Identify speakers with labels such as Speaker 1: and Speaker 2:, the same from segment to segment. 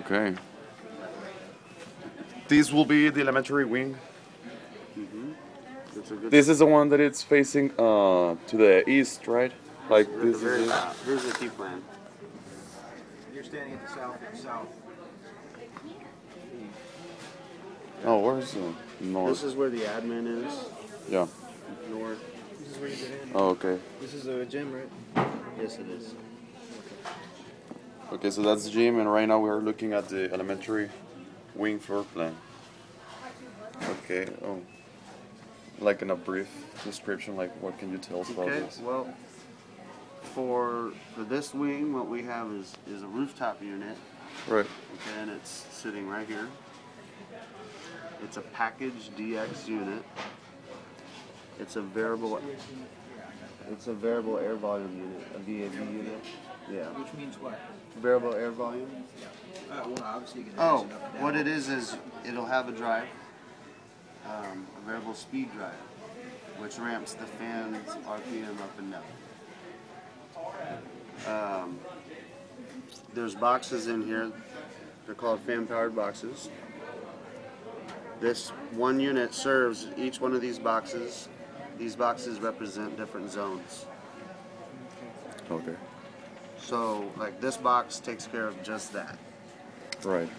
Speaker 1: Okay. This will be the elementary wing. This is the one that it's facing to the east, right? Like this is it.
Speaker 2: Here's the key plan.
Speaker 3: You're standing at the south.
Speaker 1: Oh, where's the north?
Speaker 2: This is where the admin is.
Speaker 1: Yeah.
Speaker 2: North.
Speaker 3: This is where you get in.
Speaker 1: Oh, okay.
Speaker 3: This is a gym, right?
Speaker 2: Yes, it is.
Speaker 1: Okay, so that's the gym, and right now we're looking at the elementary wing floor plan. Okay. Oh. Like in a brief description, like what can you tell us about this?
Speaker 2: Well, for this wing, what we have is a rooftop unit.
Speaker 1: Right.
Speaker 2: Okay, and it's sitting right here. It's a package DX unit. It's a variable air volume unit, a VAV unit. Yeah.
Speaker 3: Which means what?
Speaker 2: Variable air volume.
Speaker 3: Well, obviously you can
Speaker 2: Oh,
Speaker 3: raise it up and down.
Speaker 2: what it is it'll have a drive, a variable speed drive, which ramps the fan's RPM up and down. There's boxes in here. They're called fan-powered boxes. This one unit serves each one of these boxes. These boxes represent different zones.
Speaker 1: Okay.
Speaker 2: So, like this box takes care of just that.
Speaker 1: Right.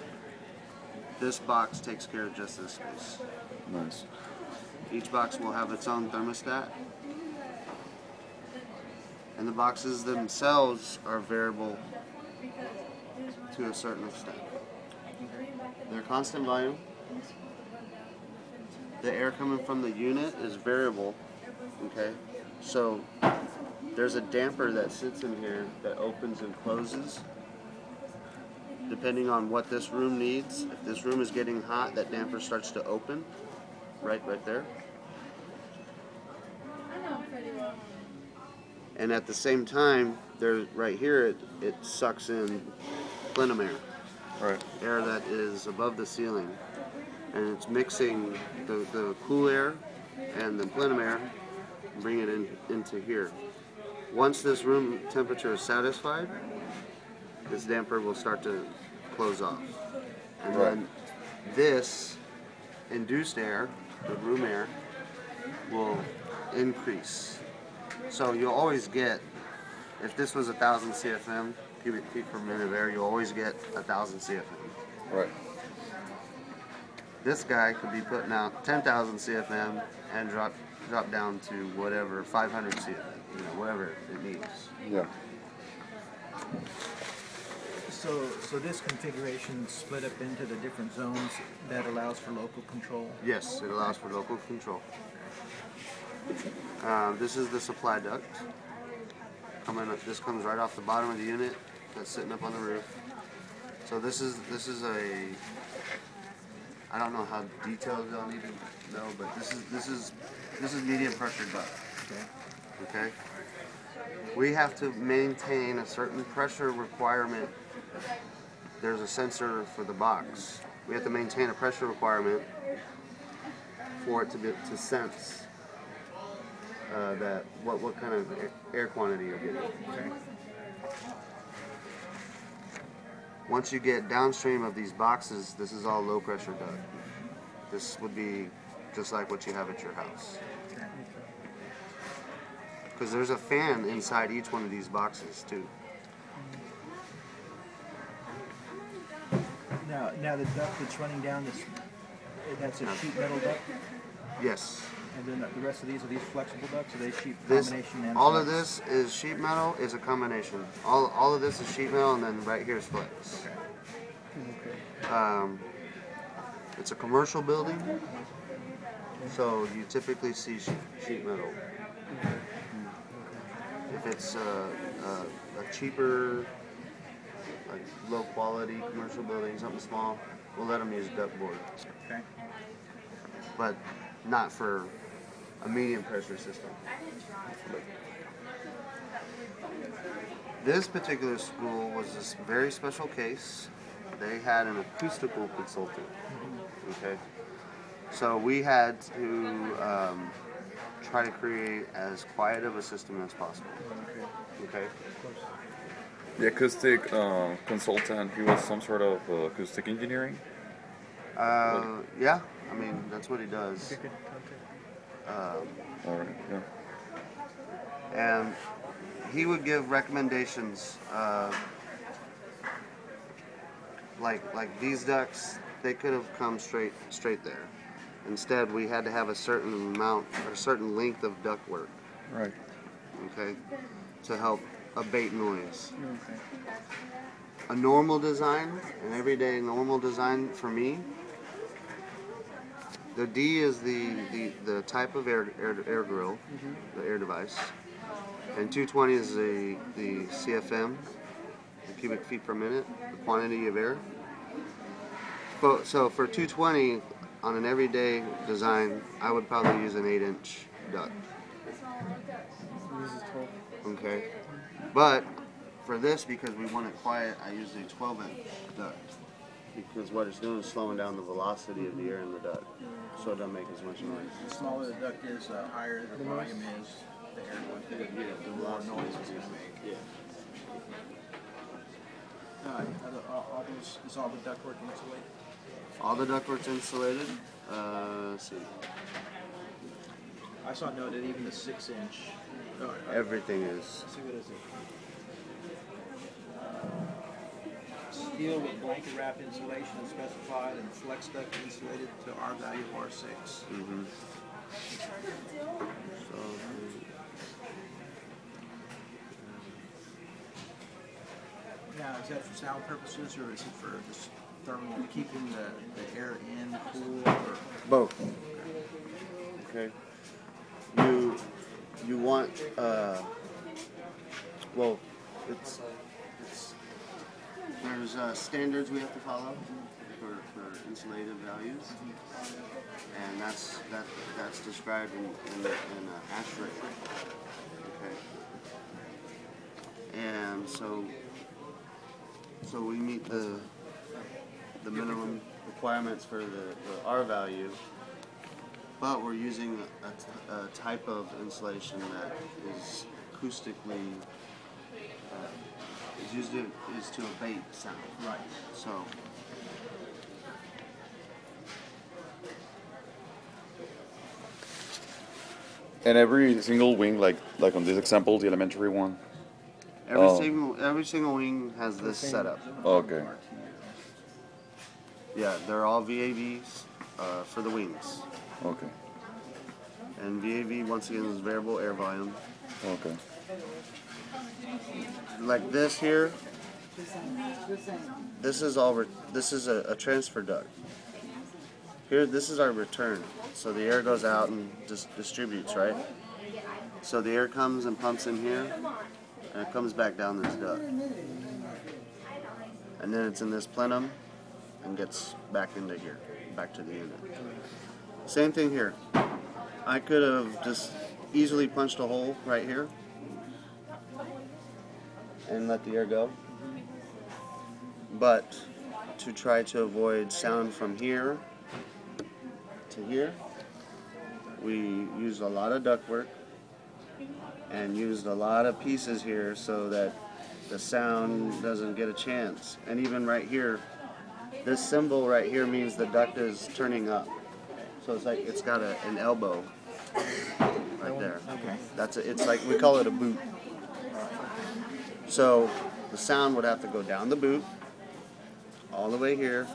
Speaker 2: This box takes care of just this space.
Speaker 1: Nice.
Speaker 2: Each box will have its own thermostat. And the boxes themselves are variable to a certain extent. They're constant volume. The air coming from the unit is variable, okay? So there's a damper that sits in here that opens and closes depending on what this room needs. If this room is getting hot, that damper starts to open right there. And at the same time, right here, it sucks in plenum air.
Speaker 1: Right.
Speaker 2: Air that is above the ceiling. And it's mixing the cool air and the plenum air, bring it into here. Once this room temperature is satisfied, this damper will start to close off. And then this induced air, the room air, will increase. So you'll always get, if this was 1,000 CFM, cubic feet per minute of air, you'll always get 1,000 CFM.
Speaker 1: Right.
Speaker 2: This guy could be putting out 10,000 CFM and drop down to whatever, 500 CFM, whatever it needs.
Speaker 1: Yeah.
Speaker 3: So this configuration split up into the different zones that allows for local control?
Speaker 2: Yes, it allows for local control. This is the supply duct. This comes right off the bottom of the unit that's sitting up on the roof. So this is a, I don't know how detailed y'all need to know, but this is medium pressure duct. Okay. We have to maintain a certain pressure requirement. There's a sensor for the box. We have to maintain a pressure requirement for it to sense that what kind of air quantity you're getting. Okay. Once you get downstream of these boxes, this is all low pressure duct. This would be just like what you have at your house. Because there's a fan inside each one of these boxes too.
Speaker 3: Now the duct that's running down this, that's a sheet metal duct?
Speaker 2: Yes.
Speaker 3: And then the rest of these, are these flexible ducts? Are they sheet combination? And
Speaker 2: all
Speaker 3: flex?
Speaker 2: of this is sheet metal, is a combination. All of this is sheet metal, and then right here is flex.
Speaker 3: Okay.
Speaker 2: It's a commercial building, so you typically see sheet metal. If it's a cheaper, like low quality commercial building, something small, we'll let them use ductboard.
Speaker 3: Okay.
Speaker 2: But not for a medium pressure system. This particular school was a very special case. They had an acoustical consultant. Okay, so we had to try to create as quiet of a system as possible. Okay,
Speaker 1: The acoustic consultant, he was some sort of acoustic engineering?
Speaker 2: Yeah, I mean, that's what he does.
Speaker 1: All right, yeah.
Speaker 2: And he would give recommendations, like these ducts, they could have come straight there. Instead, we had to have a certain amount or a certain length of ductwork,
Speaker 1: Right.
Speaker 2: okay, to help abate noise.
Speaker 3: Okay.
Speaker 2: A normal design, an everyday normal design for me, the D is the type of air grill, the air device, and 220 is the CFM, the cubic feet per minute, the quantity of air. So for 220, on an everyday design, I would probably use an 8-inch duct. Okay, but for this, because we want it quiet, I use a 12-inch duct. Because what it's doing is slowing down the velocity of the air in the duct, so it doesn't make as much noise.
Speaker 3: The smaller the duct is, the higher the volume is, the air going through it, the more noise it's going to make. Is all the ductwork insulated?
Speaker 2: All the ductwork's insulated. Let's see.
Speaker 3: I saw noted even the 6-inch.
Speaker 2: Everything is.
Speaker 3: Let's see, what is it? Steel with blanket wrap insulation is specified and flex duct insulated to R value of R6.
Speaker 2: Mm-hmm. So,
Speaker 3: now, is that for sound purposes or is it for just thermal, keeping the air in, cool, or?
Speaker 2: both. Okay. You want well, it's there's standards we have to follow for insulative values, and that's described in asterisk. Okay. And so we meet the minimum requirements for the R value, but we're using a type of insulation that is acoustically is to abate sound.
Speaker 3: Right.
Speaker 2: So
Speaker 1: And every single wing, like on this example, the elementary one.
Speaker 2: every single wing has this setup.
Speaker 1: Okay.
Speaker 2: Yeah, they're all VAVs for the wings.
Speaker 1: Okay.
Speaker 2: And VAV once again is variable air volume.
Speaker 1: Okay.
Speaker 2: Like this here, this is a transfer duct. Here, this is our return. So the air goes out and just distributes, right? So the air comes and pumps in here, and it comes back down this duct. And then it's in this plenum and gets back into here, back to the unit. Same thing here. I could have just easily punched a hole right here and let the air go. But to try to avoid sound from here to here, we used a lot of ductwork and used a lot of pieces here so that the sound doesn't get a chance. And even right here, this symbol right here means the duct is turning up. So it's like it's got an elbow right there.
Speaker 3: Okay.
Speaker 2: It's like, we call it a boot. So the sound would have to go down the boot all the way here.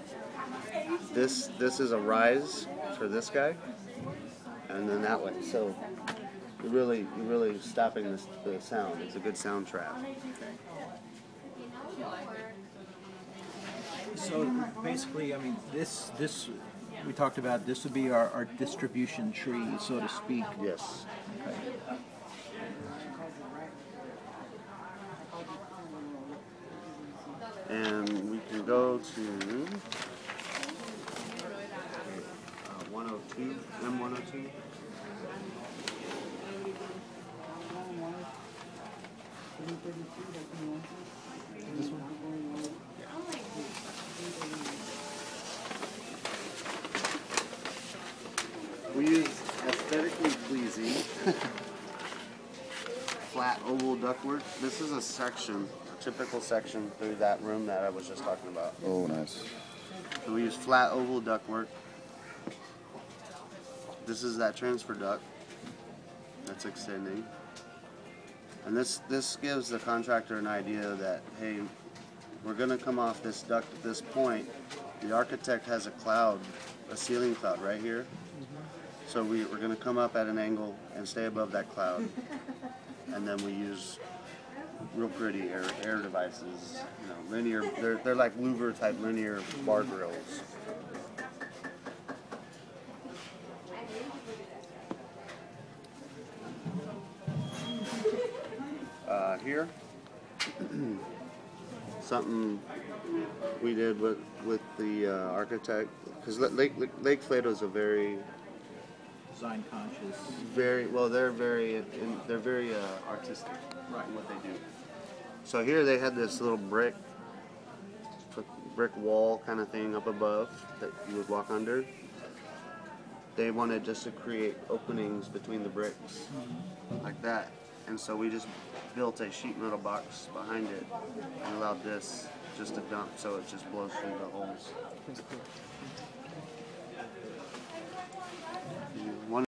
Speaker 2: This is a rise for this guy, and then that way. So you're really stopping the sound. It's a good sound trap.
Speaker 3: So basically, I mean, this we talked about. This would be our distribution tree, so to speak.
Speaker 2: Yes.
Speaker 3: Okay.
Speaker 2: And we can go to 102, M102.
Speaker 3: This one.
Speaker 2: We use aesthetically pleasing flat oval ductwork. This is a section, a typical section through that room that I was just talking about.
Speaker 1: Oh, nice.
Speaker 2: So we use flat oval ductwork. This is that transfer duct that's extending. And this gives the contractor an idea that, hey, we're going to come off this duct at this point. The architect has a cloud, a ceiling cloud right here. So we're going to come up at an angle and stay above that cloud. And then we use real pretty air devices, you know, linear. They're like louver type linear bar grills. Here, something we did with the architect, because Lake Flato is a very
Speaker 3: Design conscious.
Speaker 2: very well. They're very artistic in what they do. So here they had this little brick wall kind of thing up above that you would walk under. They wanted just to create openings between the bricks like that, and so we just built a sheet metal box behind it and allowed this just to dump so it just blows through the holes.